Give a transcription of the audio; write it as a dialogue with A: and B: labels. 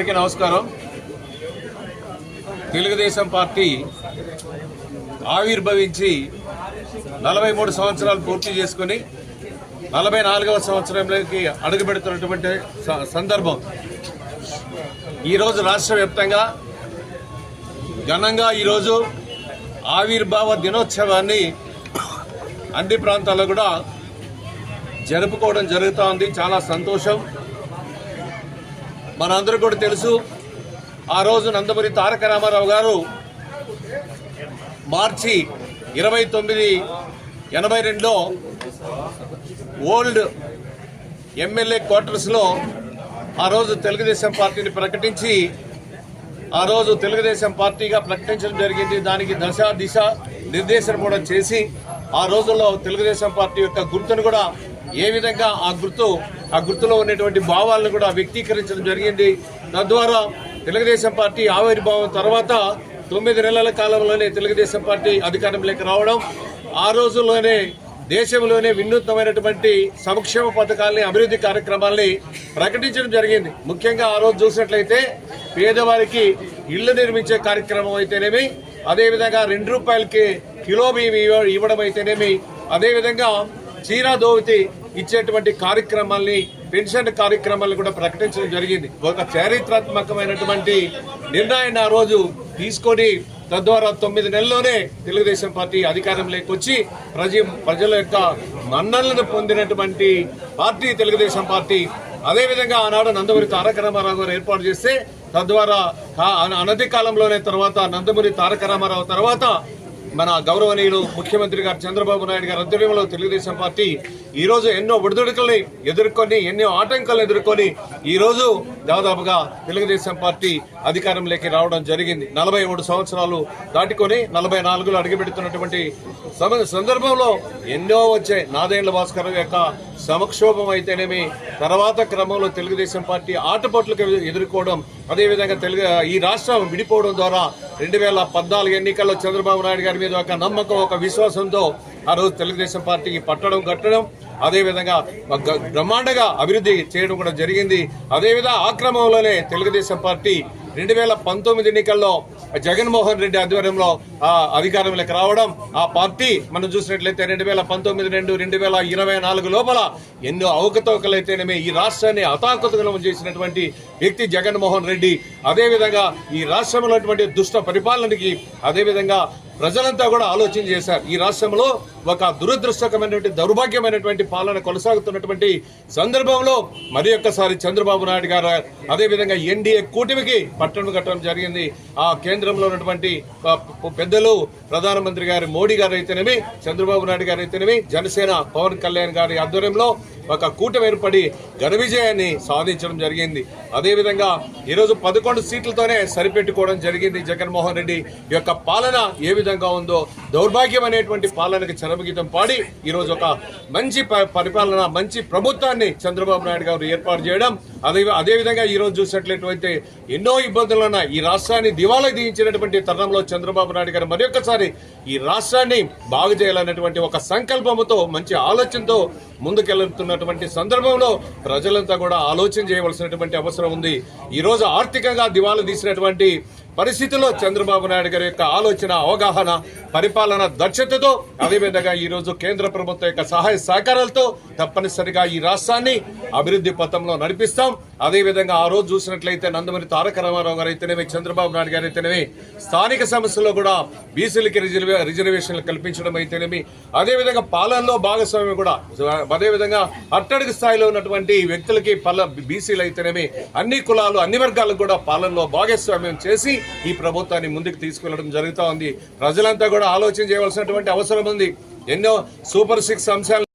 A: అందరికీ నమస్కారం. తెలుగుదేశం పార్టీ ఆవిర్భవించి 43 సంవత్సరాలు పూర్తి చేసుకుని 44వ సంవత్సరంలోకి అడుగుపెడుతున్నటువంటి సందర్భం. ఈరోజు రాష్ట్ర వ్యాప్తంగా ఘనంగా ఈరోజు ఆవిర్భావ దినోత్సవాన్ని అన్ని ప్రాంతాల్లో కూడా జరుపుకోవడం జరుగుతూ ఉంది. చాలా సంతోషం. మనందరూ కూడా తెలుసు, ఆ రోజు నందమూరి తారక రామారావు గారు మార్చి 29, 82లో ఓల్డ్ ఎమ్మెల్యే క్వార్టర్స్లో ఆ రోజు తెలుగుదేశం పార్టీని ప్రకటించి ఆ రోజు తెలుగుదేశం పార్టీగా ప్రకటించడం జరిగింది. దానికి దిశ నిర్దేశం కూడా చేసి ఆ రోజుల్లో తెలుగుదేశం పార్టీ యొక్క గుర్తును కూడా ఏ విధంగా ఆ గుర్తులో ఉన్నటువంటి భావాలను కూడా వ్యక్తీకరించడం జరిగింది. తద్వారా తెలుగుదేశం పార్టీ ఆవిర్భావం తర్వాత 9 నెలల కాలంలోనే తెలుగుదేశం పార్టీ అధికారంలోకి రావడం, ఆ రోజుల్లోనే దేశంలోనే వినూత్నమైనటువంటి సంక్షేమ పథకాలని, అభివృద్ధి కార్యక్రమాలని ప్రకటించడం జరిగింది. ముఖ్యంగా ఆ రోజు చూసినట్లయితే పేదవారికి ఇళ్లు నిర్మించే కార్యక్రమం అయితేనేమి, అదేవిధంగా ₹2 కిలో బియ్యం ఇవ్వడం అయితేనేమి, అదేవిధంగా చీరా దోవతి ఇచ్చేటువంటి కార్యక్రమాల్ని, పెన్షన్ కార్యక్రమాలను కూడా ప్రకటించడం జరిగింది. ఒక చారిత్రాత్మకమైనటువంటి నిర్ణయాన్ని ఆ రోజు తీసుకొని తద్వారా 9 నెలల్లోనే తెలుగుదేశం పార్టీ అధికారంలోకి వచ్చి ప్రజల యొక్క మన్ననలను పొందినటువంటి పార్టీ తెలుగుదేశం పార్టీ. అదేవిధంగా ఆనాడు నందమూరి తారక రామారావు గారు ఏర్పాటు చేస్తే తద్వారా అనతి కాలంలోనే తర్వాత నందమూరి తారక రామారావు తర్వాత మన గౌరవనీయులు ముఖ్యమంత్రి గారు చంద్రబాబు నాయుడు గారి ఆధ్వర్యంలో తెలుగుదేశం పార్టీ ఈరోజు ఎన్నో ఒడిదుడుకుల్ని ఎదుర్కొని, ఎన్నో ఆటంకాలను ఎదుర్కొని ఈరోజు దాదాపుగా తెలుగుదేశం పార్టీ అధికారంలోకి రావడం జరిగింది. 43 సంవత్సరాలు దాటుకొని 44లో అడుగుపెడుతున్నటువంటి సందర్భంలో ఎన్నో వచ్చాయి. నాదెండ్ల భాస్కర్ యొక్క సంక్షోభం అయితేనేమి, తర్వాత క్రమంలో తెలుగుదేశం పార్టీ ఆటపోట్లకు ఎదుర్కోవడం, అదేవిధంగా ఈ రాష్ట్రం విడిపోవడం ద్వారా 2014 ఎన్నికల్లో చంద్రబాబు నాయుడు గారి మీద ఒక నమ్మకం, ఒక విశ్వాసంతో ఆ రోజు తెలుగుదేశం పార్టీకి పట్టడం కట్టడం, అదేవిధంగా బ్రహ్మాండంగా అభివృద్ధి చేయడం కూడా జరిగింది. అదేవిధంగా ఆ క్రమంలోనే తెలుగుదేశం పార్టీ 2019 ఎన్నికల్లో జగన్మోహన్ రెడ్డి ఆధ్వర్యంలో అధికారంలోకి రావడం, ఆ పార్టీ మనం చూసినట్లయితే 2019 నుండి 2024 లోపల ఎన్నో అవకతవకలైతేనేమి ఈ రాష్ట్రాన్ని అతాకుతలం చేసినటువంటి వ్యక్తి జగన్మోహన్ రెడ్డి. అదేవిధంగా ఈ రాష్ట్రంలో దుష్ట పరిపాలనకి అదేవిధంగా ప్రజలంతా కూడా ఆలోచన చేశారు. ఈ రాష్ట్రంలో ఒక దురదృష్టకమైనటువంటి, దౌర్భాగ్యమైనటువంటి పాలన కొనసాగుతున్నటువంటి సందర్భంలో మరి ఒక్కసారి చంద్రబాబు నాయుడు గారు అదేవిధంగా ఎన్డీఏ కూటమికి పట్టణం కట్టడం జరిగింది. ఆ కేంద్రంలో ఉన్నటువంటి పెద్దలు ప్రధానమంత్రి గారు మోడీ గారు అయితేనేమి, చంద్రబాబు నాయుడు గారు అయితేనేమి, జనసేన పవన్ కళ్యాణ్ గారి ఆధ్వర్యంలో ఒక కూటమి ఏర్పడి ఘన విజయాన్ని సాధించడం జరిగింది. అదేవిధంగా ఈరోజు 11 సీట్లతోనే సరిపెట్టుకోవడం జరిగింది. జగన్మోహన్ రెడ్డి యొక్క పాలన ఏ విధంగా ఉందో, దౌర్భాగ్యం అనేటువంటి పాలనకి చరమగీతం పాడి ఈరోజు ఒక మంచి పరిపాలన, మంచి ప్రభుత్వాన్ని చంద్రబాబు నాయుడు గారు ఏర్పాటు చేయడం, అదేవిధంగా ఈరోజు చూసినట్లయితే ఎన్నో ఇబ్బందులు ఉన్నాయి. ఈ రాష్ట్రాన్ని దివాలా తీయించినటువంటి తరుణంలో చంద్రబాబు నాయుడు గారు మరి ఒక్కసారి ఈ రాష్ట్రాన్ని బాగు చేయాలన్నటువంటి ఒక సంకల్పంతో, మంచి ఆలోచనతో ముందుకెళ్తున్నటువంటి సందర్భంలో ప్రజలంతా కూడా ఆలోచన చేయవలసినటువంటి అవసరం ఉంది. ఈరోజు ఆర్థికంగా దివాలా తీసినటువంటి పరిస్థితుల్లో చంద్రబాబు నాయుడు గారి యొక్క ఆలోచన, అవగాహన, పరిపాలన దక్షతతో, అదేవిధంగా ఈరోజు కేంద్ర ప్రభుత్వం యొక్క సహాయ సహకారాలతో తప్పనిసరిగా ఈ రాష్ట్రాన్ని అభివృద్ధి పథంలో నడిపిస్తాం. అదేవిధంగా ఆ రోజు చూసినట్లయితే నందమూరి తారక రామారావు గారు అయితేనేమి, చంద్రబాబు నాయుడు గారు అయితేనేమి, స్థానిక సమస్యల్లో కూడా బీసీలకి రిజర్వేషన్లు కల్పించడం అయితేనేమి, అదేవిధంగా పాలనలో భాగస్వామ్యం కూడా, అదేవిధంగా అట్టడుగు స్థాయిలో ఉన్నటువంటి వ్యక్తులకి బీసీలు అయితేనేమి, అన్ని కులాలు, అన్ని వర్గాలకు కూడా పాలనలో భాగస్వామ్యం చేసి ఈ ప్రభుత్వాన్ని ముందుకు తీసుకెళ్లడం జరుగుతూ ఉంది. ప్రజలంతా కూడా ఆలోచన చేయవలసినటువంటి అవసరం ఉంది. ఎన్నో సూపర్ 6 అంశాలు